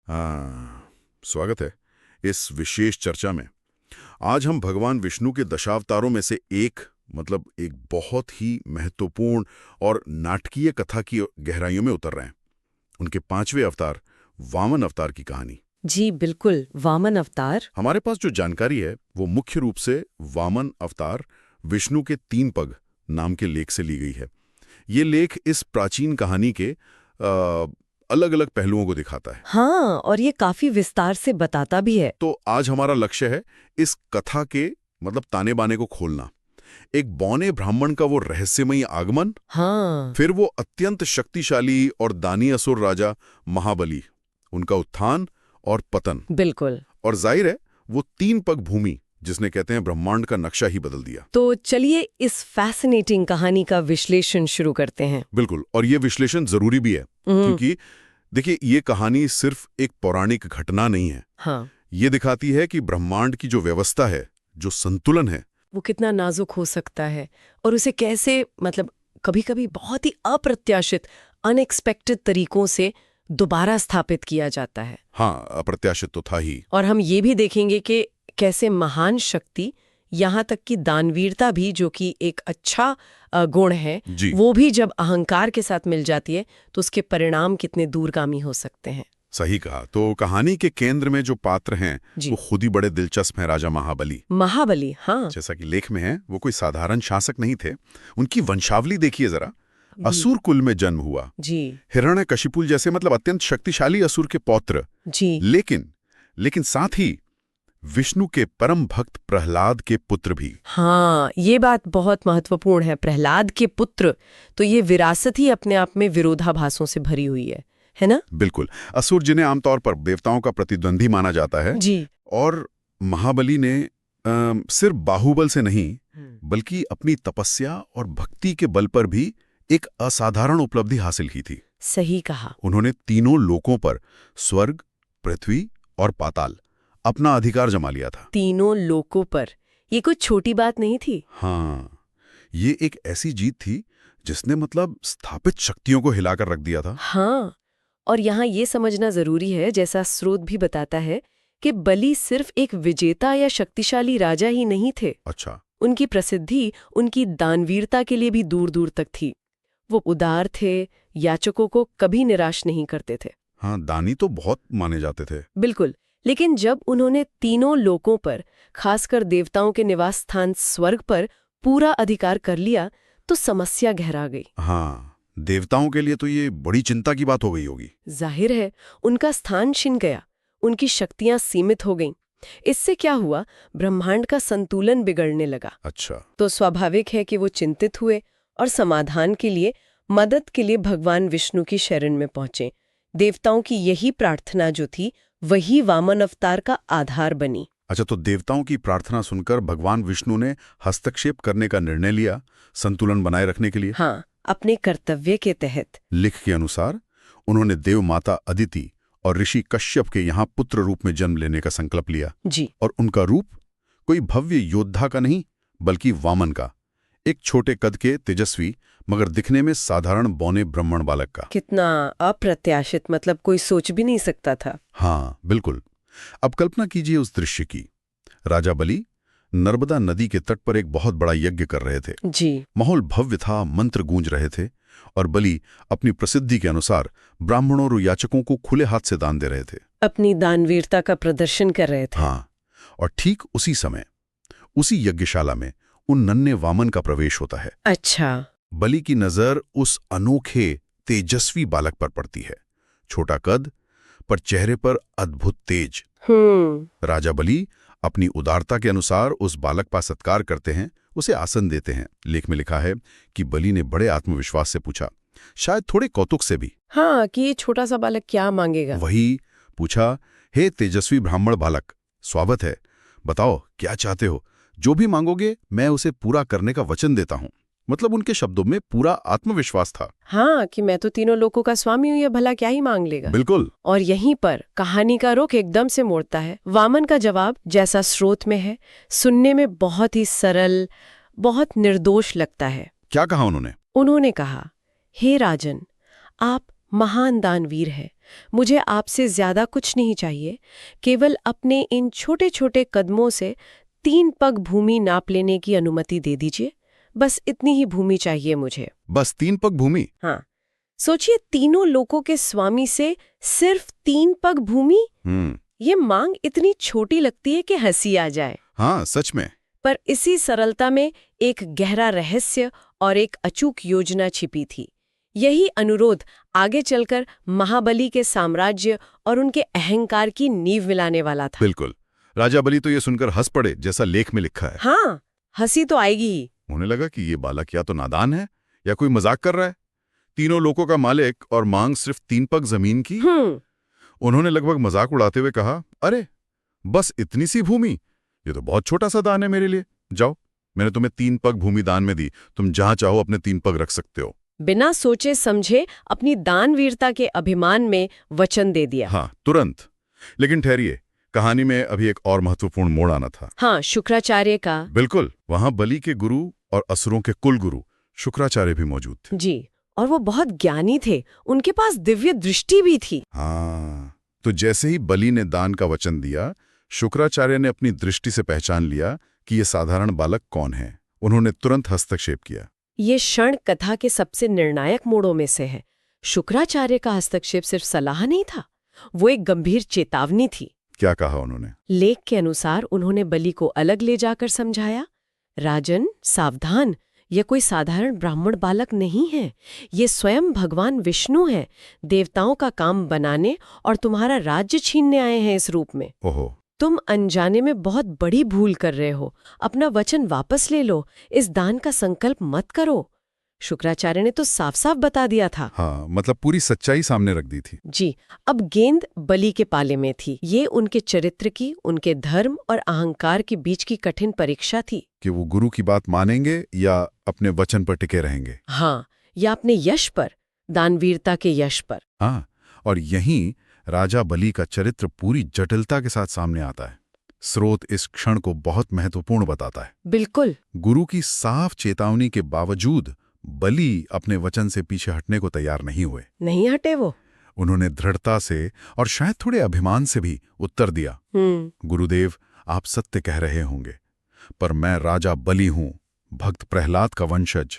हाँ, स्वागत है इस विशेष चर्चा में। आज हम भगवान विष्णु के दशावतारों में से एक बहुत ही महत्वपूर्ण और नाटकीय कथा की गहराइयों में उतर रहे हैं। उनके 5वें अवतार वामन अवतार की कहानी। जी बिल्कुल, वामन अवतार। हमारे पास जो जानकारी है वो मुख्य रूप से वामन अवतार विष्णु के 3 पग नाम के लेख से ली गई है। ये लेख इस प्राचीन कहानी के अलग अलग पहलुओं को दिखाता है। हाँ, और ये काफी विस्तार से बताता भी है। तो आज हमारा लक्ष्य है इस कथा के ताने बाने को खोलना। एक बौने ब्राह्मण का वो रहस्यमयी आगमन, हाँ, फिर वो अत्यंत शक्तिशाली और दानी असुर राजा महाबली, उनका उत्थान और पतन, बिल्कुल। और जाहिर है वो 3 पग भूमि जिसने कहते हैं ब्रह्मांड का नक्शा ही बदल दिया। तो चलिए इस फैसिनेटिंग कहानी का विश्लेषण शुरू करते हैं। बिल्कुल, और ये विश्लेषण जरूरी भी है क्योंकि देखिए ये कहानी सिर्फ एक पौराणिक घटना नहीं है। हाँ, ये दिखाती है कि ब्रह्मांड की जो व्यवस्था है, जो संतुलन है, वो कितना नाजुक हो सकता है और उसे कैसे कभी-कभी बहुत ही अप्रत्याशित, अनएक्सपेक्टेड तरीकों से दोबारा स्थापित किया जाता है। हाँ, अप्रत्याशित तो था ही। और हम ये भी देखेंगे कि कैसे महान शक्ति, यहाँ तक कि दानवीरता भी, जो कि एक अच्छा गुण है, जी। वो भी जब अहंकार के साथ मिल जाती है तो उसके परिणाम कितने दूरगामी हो सकते हैं। सही कहा। तो कहानी के केंद्र में जो पात्र हैं जी। वो खुद ही बड़े दिलचस्प हैं। राजा महाबली, महाबली, हाँ, जैसा कि लेख में है, वो कोई साधारण शासक नहीं थे। उनकी वंशावली देखिए जरा। असुर कुल में जन्म हुआ, जी हिरण्यकशिपुल जैसे अत्यंत शक्तिशाली असुर के पौत्र। जी, लेकिन साथ ही विष्णु के परम भक्त प्रहलाद के पुत्र भी। हाँ, ये बात बहुत महत्वपूर्ण है। प्रहलाद के पुत्र, तो ये विरासत ही अपने आप में विरोधाभासों से भरी हुई है ना? बिल्कुल। असुर जिन्हें आमतौर पर देवताओं का प्रतिद्वंदी माना जाता है, जी। और महाबली ने सिर्फ बाहुबल से नहीं बल्कि अपनी तपस्या और भक्ति के बल पर भी एक असाधारण उपलब्धि हासिल की थी। सही कहा। उन्होंने तीनों लोकों पर, स्वर्ग, पृथ्वी और पाताल, अपना अधिकार जमा लिया था। तीनों लोकों पर, ये कोई छोटी बात नहीं थी। हाँ, ये एक ऐसी जीत थी जिसने स्थापित शक्तियों को हिलाकर रख दिया था। हाँ, और यहाँ ये समझना जरूरी है, जैसा स्रोत भी बताता है, कि बलि सिर्फ एक विजेता या शक्तिशाली राजा ही नहीं थे। अच्छा। उनकी प्रसिद्धि उनकी दानवीरता के लिए भी दूर दूर तक थी। वो उदार थे, याचकों को कभी निराश नहीं करते थे। हाँ, दानी तो बहुत माने जाते थे। बिल्कुल। लेकिन जब उन्होंने तीनों लोकों पर, खासकर देवताओं के निवास स्थान स्वर्ग पर पूरा अधिकार कर लिया, तो समस्या गहरा गई। हाँ, देवताओं के लिए तो ये बड़ी चिंता की बात हो गई होगी। जाहिर है, उनका स्थान छिन गया, उनकी शक्तियां सीमित हो गईं। इससे क्या हुआ, ब्रह्मांड का संतुलन बिगड़ने लगा। अच्छा। तो स्वाभाविक है कि वो चिंतित हुए और समाधान के लिए, मदद के लिए भगवान विष्णु की शरण में पहुंचे। देवताओं की यही प्रार्थना जो थी, वही वामन अवतार का आधार बनी। अच्छा, तो देवताओं की प्रार्थना सुनकर भगवान विष्णु ने हस्तक्षेप करने का निर्णय लिया, संतुलन बनाए रखने के लिए। हाँ, अपने कर्तव्य के तहत। लिख के अनुसार उन्होंने देव माता अदिति और ऋषि कश्यप के यहाँ पुत्र रूप में जन्म लेने का संकल्प लिया। जी। और उनका रूप कोई भव्य योद्धा का नहीं बल्कि वामन का, एक छोटे कद के तेजस्वी मगर दिखने में साधारण बौने ब्राह्मण बालक का। कितना अप्रत्याशित, कोई सोच भी नहीं सकता था। हाँ बिल्कुल। अब कल्पना कीजिए उस दृश्य की। राजा बलि नर्मदा नदी के तट पर एक बहुत बड़ा यज्ञ कर रहे थे। जी। माहौल भव्य था, मंत्र गूंज रहे थे, और बलि अपनी प्रसिद्धि के अनुसार ब्राह्मणों और याचकों को खुले हाथ से दान दे रहे थे, अपनी दानवीरता का प्रदर्शन कर रहे थे। हाँ, और ठीक उसी समय उसी यज्ञशाला में उन नन्हे वामन का प्रवेश होता है। अच्छा। बलि की नजर उस अनोखे तेजस्वी बालक पर पड़ती है। छोटा कद पर चेहरे पर अद्भुत तेज। राजा बलि अपनी उदारता के अनुसार उस बालक का सत्कार करते हैं, उसे आसन देते हैं। लेख में लिखा है कि बलि ने बड़े आत्मविश्वास से पूछा, शायद थोड़े कौतुक से भी, हाँ, कि ये छोटा सा बालक क्या मांगेगा। वही पूछा, हे तेजस्वी ब्राह्मण बालक, स्वागत है, बताओ क्या चाहते हो, जो भी मांगोगे मैं उसे पूरा करने का वचन देता हूं। उनके शब्दों में पूरा आत्मविश्वास था। हाँ, कि मैं तो तीनों लोगों का स्वामी हूँ, ये भला क्या ही मांग लेगा। बिल्कुल। और यहीं पर कहानी का रुख एकदम से मोड़ता है। वामन का जवाब, जैसा स्रोत में है, सुनने में बहुत ही सरल, बहुत निर्दोष लगता है। क्या कहा उन्होंने? उन्होंने कहा, हे राजन, आप महान दानवीर है, मुझे आपसे ज्यादा कुछ नहीं चाहिए, केवल अपने इन छोटे छोटे कदमों से 3 पग भूमि नाप लेने की अनुमति दे दीजिए। बस इतनी ही भूमि चाहिए मुझे। बस 3 पग भूमि? हाँ, सोचिए, तीनों लोकों के स्वामी से सिर्फ 3 पग भूमि। ये मांग इतनी छोटी लगती है कि हंसी आ जाए। हाँ, सच में। पर इसी सरलता में एक गहरा रहस्य और एक अचूक योजना छिपी थी। यही अनुरोध आगे चलकर महाबली के साम्राज्य और उनके अहंकार की नींव मिलाने वाला था। बिल्कुल। राजा बलि तो ये सुनकर हंस पड़े, जैसा लेख में लिखा है। हाँ, हंसी तो आएगी ही। उन्हें लगा कि ये बालक या तो नादान है या कोई मजाक कर रहा है। तीनों लोगों का मालिक और मांग सिर्फ 3 पग जमीन की। उन्होंने लगभग मजाक उड़ाते हुए कहा, अरे बस इतनी सी भूमि, ये तो बहुत छोटा सा दान है मेरे लिए। जाओ, मैंने तुम्हें 3 पग भूमि दान में दी, तुम जहां चाहो अपने 3 पग रख सकते हो। बिना सोचे समझे अपनी दानवीरता के अभिमान में वचन दे दिया। हाँ, तुरंत। लेकिन ठहरिए, कहानी में अभी एक और महत्वपूर्ण मोड़ आना था। हाँ, शुक्राचार्य का। बिल्कुल, वहां बलि के गुरु और असुरों के कुल गुरु शुक्राचार्य भी मौजूद थे। जी, और वो बहुत ज्ञानी थे, उनके पास दिव्य दृष्टि भी थी। हाँ, तो जैसे ही बलि ने दान का वचन दिया, शुक्राचार्य ने अपनी दृष्टि से पहचान लिया कि ये साधारण बालक कौन है। उन्होंने तुरंत हस्तक्षेप किया। ये क्षण कथा के सबसे निर्णायक मोड़ों में से है। शुक्राचार्य का हस्तक्षेप सिर्फ सलाह नहीं था, वो एक गंभीर चेतावनी थी। क्या कहा उन्होंने? लेख के अनुसार उन्होंने बलि को अलग ले जाकर समझाया, राजन सावधान, ये कोई साधारण ब्राह्मण बालक नहीं है, ये स्वयं भगवान विष्णु है। देवताओं का काम बनाने और तुम्हारा राज्य छीनने आए हैं इस रूप में। ओहो, तुम अनजाने में बहुत बड़ी भूल कर रहे हो। अपना वचन वापस ले लो, इस दान का संकल्प मत करो। शुक्राचार्य ने तो साफ साफ बता दिया था। हाँ, मतलब पूरी सच्चाई सामने रख दी थी। जी, अब गेंद बलि के पाले में थी। ये उनके चरित्र की, उनके धर्म और अहंकार के बीच की कठिन परीक्षा थी कि वो गुरु की बात मानेंगे या अपने वचन पर टिके रहेंगे। हाँ, या अपने यश पर, दानवीरता के यश पर। हाँ, और यहीं राजा बलि का चरित्र पूरी जटिलता के साथ सामने आता है। स्रोत इस क्षण को बहुत महत्वपूर्ण बताता है। बिल्कुल। गुरु की साफ चेतावनी के बावजूद बलि अपने वचन से पीछे हटने को तैयार नहीं हुए। नहीं हटे वो। उन्होंने दृढ़ता से और शायद थोड़े अभिमान से भी उत्तर दिया, गुरुदेव, आप सत्य कह रहे होंगे, पर मैं राजा बलि हूं, भक्त प्रहलाद का वंशज।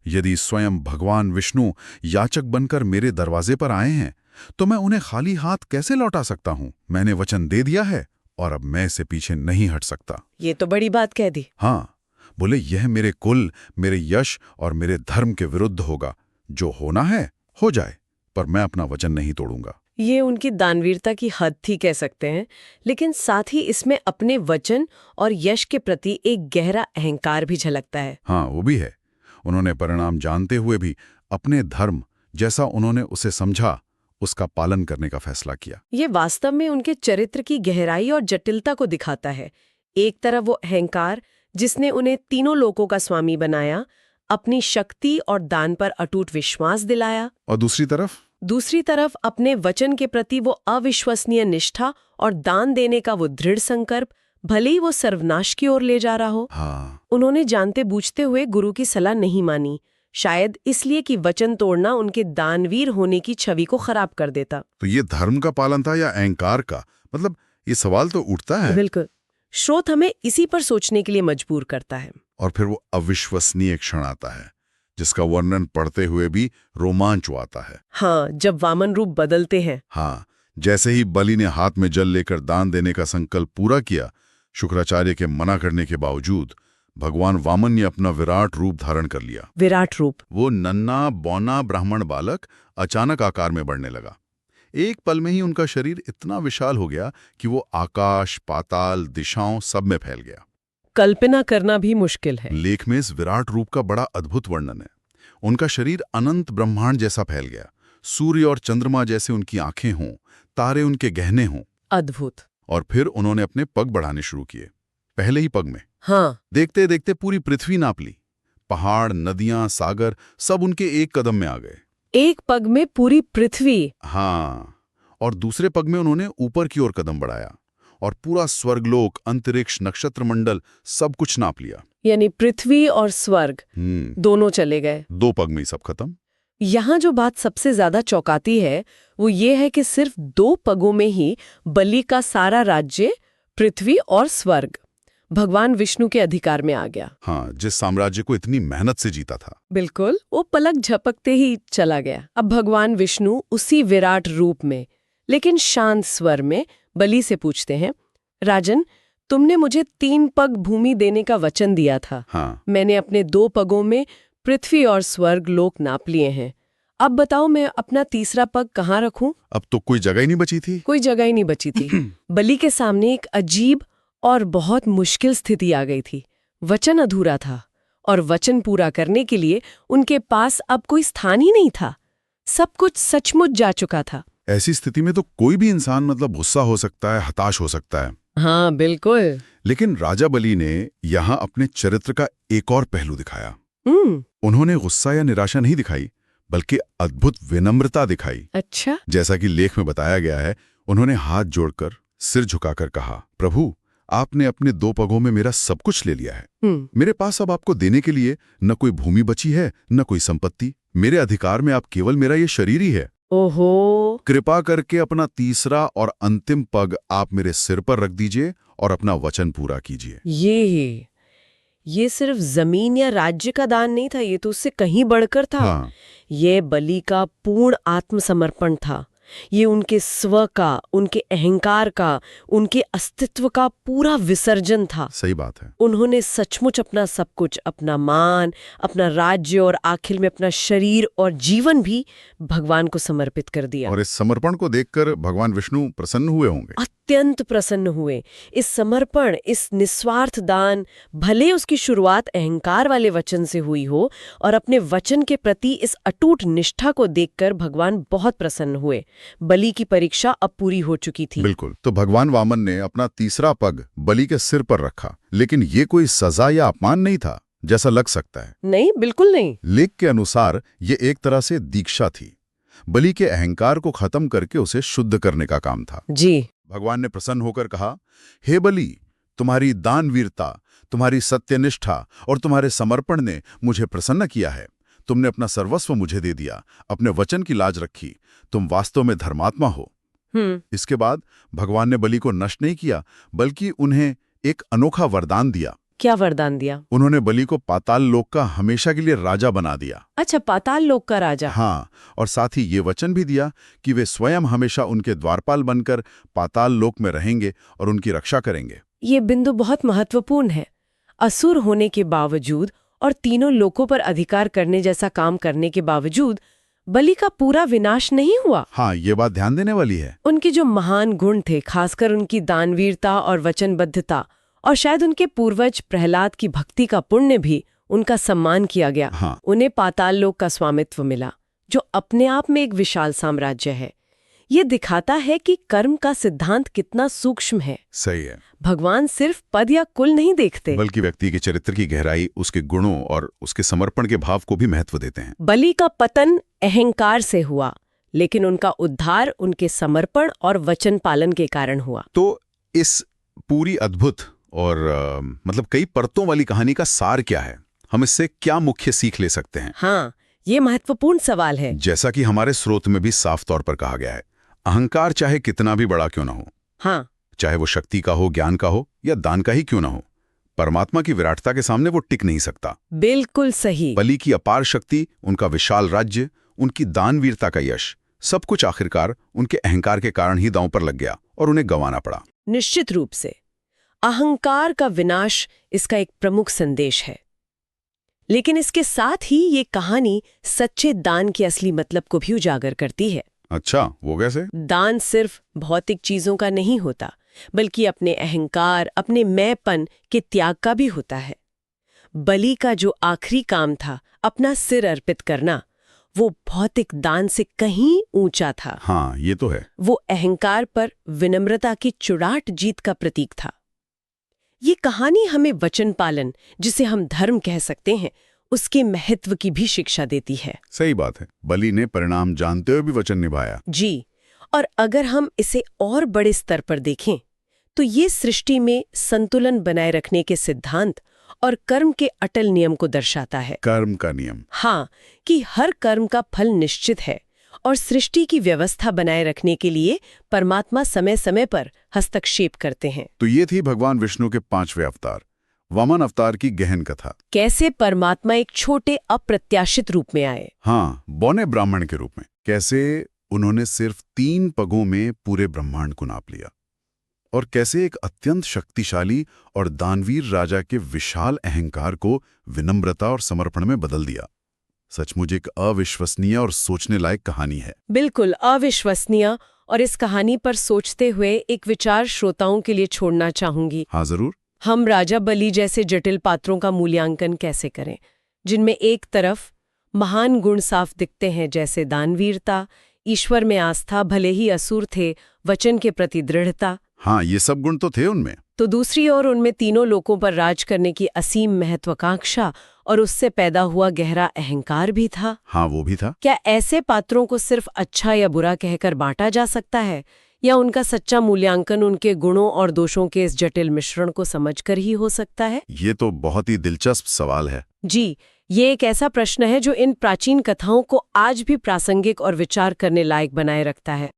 यदि स्वयं भगवान विष्णु याचक बनकर मेरे दरवाजे पर आए हैं, तो मैं उन्हें खाली हाथ कैसे लौटा सकता हूं? मैंने वचन दे दिया है और अब मैं इससे पीछे नहीं हट सकता। ये तो बड़ी बात कह दी। हाँ, बोले, यह मेरे कुल, मेरे यश और मेरे धर्म के विरुद्ध होगा। जो होना है हो जाए, पर मैं अपना वचन नहीं तोड़ूंगा। ये उनकी दानवीरता की हद थी, कह सकते हैं, लेकिन साथ ही इसमें अपने वचन और यश के प्रति एक गहरा अहंकार भी झलकता है। हाँ, वो भी है। उन्होंने परिणाम जानते हुए भी अपने धर्म, जैसा उन्होंने उसे समझा, उसका पालन करने का फैसला किया। ये वास्तव में उनके चरित्र की गहराई और जटिलता को दिखाता है। एक तरफ वो अहंकार जिसने उन्हें तीनों लोकों का स्वामी बनाया, अपनी शक्ति और दान पर अटूट विश्वास दिलाया, और दूसरी तरफ अपने वचन के प्रति वो अविश्वसनीय निष्ठा और दान देने का वो दृढ़ संकल्प, भले ही वो सर्वनाश की ओर ले जा रहा हो। हाँ, उन्होंने जानते बूझते हुए गुरु की सलाह नहीं मानी, शायद इसलिए कि वचन तोड़ना उनके दानवीर होने की छवि को खराब कर देता। तो ये धर्म का पालन था या अहंकार का? मतलब ये सवाल तो उठता है। बिल्कुल। स्रोत हमें इसी पर सोचने के लिए मजबूर करता है। और फिर वो अविश्वसनीय क्षण आता है, जिसका वर्णन पढ़ते हुए भी रोमांच आता है। हाँ, जब वामन रूप बदलते हैं। हाँ, जैसे ही बलि ने हाथ में जल लेकर दान देने का संकल्प पूरा किया, शुक्राचार्य के मना करने के बावजूद भगवान वामन ने अपना विराट रूप धारण कर लिया। विराट रूप। वो नन्हा बौना ब्राह्मण बालक अचानक आकार में बढ़ने लगा। एक पल में ही उनका शरीर इतना विशाल हो गया कि वो आकाश, पाताल, दिशाओं सब में फैल गया। कल्पना करना भी मुश्किल है। लेख में इस विराट रूप का बड़ा अद्भुत वर्णन है। उनका शरीर अनंत ब्रह्मांड जैसा फैल गया। सूर्य और चंद्रमा जैसे उनकी आंखें हों, तारे उनके गहने हों। अद्भुत। और फिर उन्होंने अपने पग बढ़ाने शुरू किए, पहले ही पग में। हाँ, देखते देखते पूरी पृथ्वी नाप ली। पहाड़, नदियां, सागर सब उनके एक कदम में आ गए। एक पग में पूरी पृथ्वी। हाँ, और दूसरे पग में उन्होंने ऊपर की ओर कदम बढ़ाया और पूरा स्वर्गलोक, अंतरिक्ष, नक्षत्र मंडल सब कुछ नाप लिया। यानी पृथ्वी और स्वर्ग दोनों चले गए। 2 पग में ही सब खत्म। यहाँ जो बात सबसे ज्यादा चौंकाती है वो ये है कि सिर्फ 2 पगों में ही बलि का सारा राज्य, पृथ्वी और स्वर्ग भगवान विष्णु के अधिकार में आ गया। हाँ, जिस साम्राज्य को इतनी मेहनत से जीता था। बिल्कुल, वो पलक झपकते ही चला गया। अब भगवान विष्णु उसी विराट रूप में, लेकिन शांत स्वर में बलि से पूछते हैं, राजन, तुमने मुझे 3 पग भूमि देने का वचन दिया था। हाँ। मैंने अपने 2 पगों में पृथ्वी और स्वर्ग लोक नाप लिए हैं। अब बताओ मैं अपना तीसरा पग कहाँ रखूं? अब तो कोई जगह ही नहीं बची थी। कोई जगह ही नहीं बची थी। बलि के सामने एक अजीब और बहुत मुश्किल स्थिति आ गई थी। वचन अधूरा था और वचन पूरा करने के लिए उनके पास अब कोई स्थान ही नहीं था। सब कुछ सचमुच जा चुका था। ऐसी स्थिति में तो कोई भी इंसान गुस्सा हो सकता है, हताश हो सकता है। हाँ, बिल्कुल। लेकिन राजा बलि ने यहाँ अपने चरित्र का एक और पहलू दिखाया। उन्होंने गुस्सा या निराशा नहीं दिखाई, बल्कि अद्भुत विनम्रता दिखाई। अच्छा। जैसा कि लेख में बताया गया है, उन्होंने हाथ जोड़कर, सिर झुकाकर कहा, प्रभु, आपने अपने 2 पगों में मेरा सब कुछ ले लिया है। मेरे पास अब आपको देने के लिए न कोई भूमि बची है, न कोई संपत्ति। मेरे अधिकार में आप केवल मेरा ये शरीर ही है। ओहो। कृपा करके अपना तीसरा और अंतिम पग आप मेरे सिर पर रख दीजिए और अपना वचन पूरा कीजिए। ये सिर्फ जमीन या राज्य का दान नहीं था, ये तो उससे कहीं बढ़कर था। हाँ। ये बलि का पूर्ण आत्मसमर्पण था। ये उनके स्व का, उनके अहंकार का, उनके अस्तित्व का पूरा विसर्जन था। सही बात है। उन्होंने सचमुच अपना सब कुछ, अपना मान, अपना राज्य और आखिर में अपना शरीर और जीवन भी भगवान को समर्पित कर दिया। और इस समर्पण को देखकर भगवान विष्णु प्रसन्न हुए होंगे। अत्यंत प्रसन्न हुए। इस समर्पण, इस निस्वार्थ दान, भले उसकी शुरुआत अहंकार वाले वचन से हुई हो, और अपने वचन के प्रति इस अटूट निष्ठा को देखकर भगवान बहुत प्रसन्न हुए। बलि की परीक्षा अब पूरी हो चुकी थी। बिल्कुल। तो भगवान वामन ने अपना तीसरा पग बलि के सिर पर रखा, लेकिन ये कोई सजा या अपमान नहीं था, जैसा लग सकता है। नहीं, बिल्कुल नहीं। लेख के अनुसार ये एक तरह से दीक्षा थी। बलि के अहंकार को खत्म करके उसे शुद्ध करने का काम था। जी। भगवान ने प्रसन्न होकर कहा, हे बलि, तुम्हारी दानवीरता, तुम्हारी सत्यनिष्ठा और तुम्हारे समर्पण ने मुझे प्रसन्न किया है। तुमने अपना सर्वस्व मुझे दे दिया, अपने वचन की लाज रखी। तुम वास्तव में धर्मात्मा हो। इसके बाद भगवान ने बलि को नष्ट नहीं किया, बल्कि उन्हें एक अनोखा वरदान दिया। क्या वरदान दिया? उन्होंने बलि को पाताल लोक का हमेशा के लिए राजा बना दिया। अच्छा, पाताल लोक का राजा। हाँ, और साथ ही ये वचन भी दिया कि वे स्वयं हमेशा उनके द्वारपाल बनकर पाताल लोक में रहेंगे और उनकी रक्षा करेंगे। ये बिंदु बहुत महत्वपूर्ण है। असुर होने के बावजूद और तीनों लोकों पर अधिकार करने जैसा काम करने के बावजूद बलि का पूरा विनाश नहीं हुआ। हाँ, ये बात ध्यान देने वाली है। उनके जो महान गुण थे, खासकर उनकी दानवीरता और वचनबद्धता, और शायद उनके पूर्वज प्रहलाद की भक्ति का पुण्य भी, उनका सम्मान किया गया। हाँ। उन्हें पाताल लोक का स्वामित्व मिला, जो अपने आप में एक विशाल साम्राज्य है। ये दिखाता है कि कर्म का सिद्धांत कितना सूक्ष्म है। सही है। भगवान सिर्फ पद या कुल नहीं देखते, बल्कि व्यक्ति के चरित्र की गहराई, उसके गुणों और उसके समर्पण के भाव को भी महत्व देते हैं। बलि का पतन अहंकार से हुआ, लेकिन उनका उद्धार उनके समर्पण और वचन पालन के कारण हुआ। तो इस पूरी अद्भुत और कई परतों वाली कहानी का सार क्या है? हम इससे क्या मुख्य सीख ले सकते हैं? हाँ, ये महत्वपूर्ण सवाल है। जैसा कि हमारे स्रोत में भी साफ तौर पर कहा गया है, अहंकार चाहे कितना भी बड़ा क्यों ना हो, हाँ, चाहे वो शक्ति का हो, ज्ञान का हो या दान का ही क्यों ना हो, परमात्मा की विराटता के सामने वो टिक नहीं सकता। बिल्कुल सही। बलि की अपार शक्ति, उनका विशाल राज्य, उनकी दानवीरता का यश, सब कुछ आखिरकार उनके अहंकार के कारण ही दांव पर लग गया और उन्हें गंवाना पड़ा। निश्चित रूप से अहंकार का विनाश इसका एक प्रमुख संदेश है। लेकिन इसके साथ ही ये कहानी सच्चे दान के असली मतलब को भी उजागर करती है। अच्छा, वो कैसे? दान सिर्फ भौतिक चीजों का नहीं होता, बल्कि अपने अहंकार, अपने मैंपन के त्याग का भी होता है। बलि का जो आखिरी काम था, अपना सिर अर्पित करना, वो भौतिक दान से कहीं ऊंचा था। हाँ, ये तो है। वो अहंकार पर विनम्रता की चुड़ाट जीत का प्रतीक था। ये कहानी हमें वचन पालन, जिसे हम धर्म कह सकते हैं, उसके महत्व की भी शिक्षा देती है। सही बात है। बलि ने परिणाम जानते हुए भी वचन निभाया। जी, और अगर हम इसे और बड़े स्तर पर देखें, तो ये सृष्टि में संतुलन बनाए रखने के सिद्धांत और कर्म के अटल नियम को दर्शाता है। कर्म का नियम। हाँ, कि हर कर्म का फल निश्चित है और सृष्टि की व्यवस्था बनाए रखने के लिए परमात्मा समय समय पर हस्तक्षेप करते हैं। तो ये थी भगवान विष्णु के 5वें अवतार, वामन अवतार की गहन कथा। कैसे परमात्मा एक छोटे अप्रत्याशित रूप में आए। हाँ, बौने ब्राह्मण के रूप में। कैसे उन्होंने सिर्फ 3 पगों में पूरे ब्रह्मांड को नाप लिया, और कैसे एक अत्यंत शक्तिशाली और दानवीर राजा के विशाल अहंकार को विनम्रता और समर्पण में बदल दिया। सचमुच एक अविश्वसनीय और सोचने लायक कहानी है। बिल्कुल अविश्वसनीय। और इस कहानी पर सोचते हुए एक विचार श्रोताओं के लिए छोड़ना चाहूंगी। हाँ, जरूर। हम राजा बलि जैसे जटिल पात्रों का मूल्यांकन कैसे करें, जिनमें एक तरफ महान गुण साफ दिखते हैं, जैसे दानवीरता, ईश्वर में आस्था, भले ही असुर थे, वचन के प्रति दृढ़ता। हाँ, ये सब गुण तो थे उनमें। तो दूसरी ओर उनमें तीनों लोकों पर राज करने की असीम महत्वाकांक्षा और उससे पैदा हुआ गहरा अहंकार भी था। हाँ, वो भी था। क्या ऐसे पात्रों को सिर्फ अच्छा या बुरा कहकर बांटा जा सकता है, या उनका सच्चा मूल्यांकन उनके गुणों और दोषों के इस जटिल मिश्रण को समझकर ही हो सकता है? ये तो बहुत ही दिलचस्प सवाल है। जी, ये एक ऐसा प्रश्न है जो इन प्राचीन कथाओं को आज भी प्रासंगिक और विचार करने लायक बनाए रखता है।